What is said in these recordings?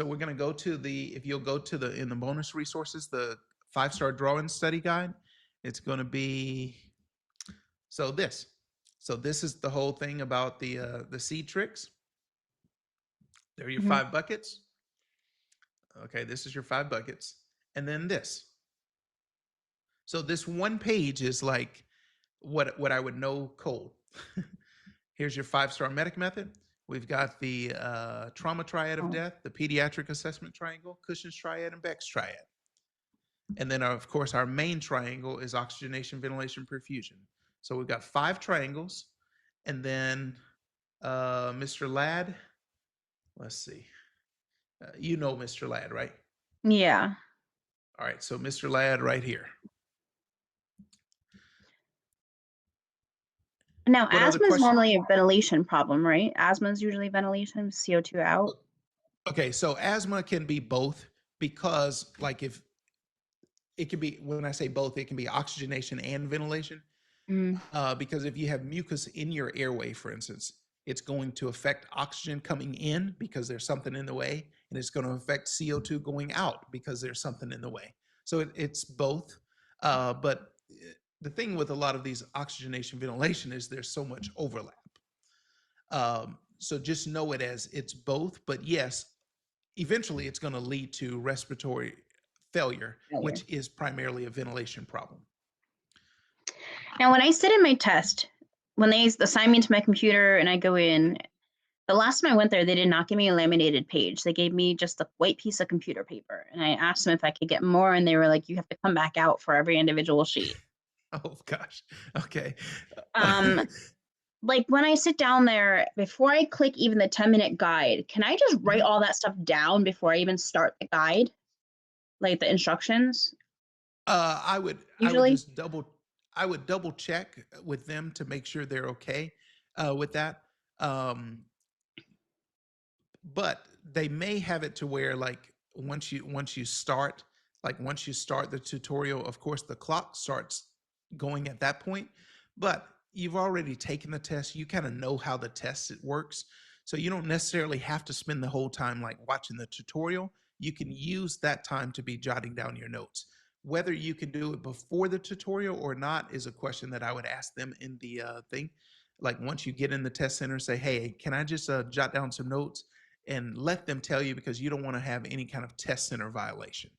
So we're going to go to if you'll go to in the bonus resources, the 5-star drawing study guide, it's going to be, so this is the whole thing about the seed tricks. There are your 5 buckets. Okay, this is your 5 buckets. And then this. So this one page is like what I would know cold. Here's your 5-star medic method. We've got the trauma triad of death, the pediatric assessment triangle, Cushing's triad, and Beck's triad. And then, of course, our main triangle is oxygenation, ventilation, perfusion. So we've got 5 triangles. And then Mr. Ladd, let's see. You know Mr. Ladd, right? Yeah. All right, so Mr. Ladd right here. Now, asthma is normally a ventilation problem, right? Asthma is usually ventilation, CO2 out. Okay, so asthma can be both because, like, if it can be, when I say both, it can be oxygenation and ventilation. Because if you have mucus in your airway, for instance, it's going to affect oxygen coming in because there's something in the way, and it's going to affect CO2 going out because there's something in the way. So it's both. But the thing with a lot of these oxygenation ventilation is there's so much overlap. So just know it as it's both, but yes, eventually it's going to lead to respiratory failure, which is primarily a ventilation problem. Now, when I sit in my test, when they assign me to my computer and I go in, the last time I went there, they did not give me a laminated page. They gave me just a white piece of computer paper. And I asked them if I could get more, and they were like, you have to come back out for every individual sheet. Oh, gosh. Okay. Like when I sit down there, before I click even the 10-minute guide, can I just write all that stuff down before I even start the guide? Like the instructions? I would just double check with them to make sure they're okay with that. But they may have it to where, like, once you start the tutorial, of course the clock starts going at that point, but you've already taken the test. You kind of know how the test works, so you don't necessarily have to spend the whole time like watching the tutorial. You can use that time to be jotting down your notes. Whether you can do it before the tutorial or not is a question that I would ask them in the thing. Like once you get in the test center, say, hey, can I just jot down some notes, and let them tell you, because you don't want to have any kind of test center violation.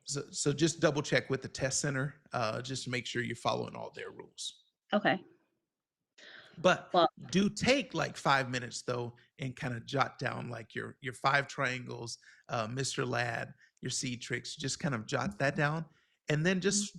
So just double check with the test center just to make sure you're following all their rules. Okay. But do take like 5 minutes though and kind of jot down like your 5 triangles, Mr. Ladd, your seed tricks. Just kind of jot that down, and then just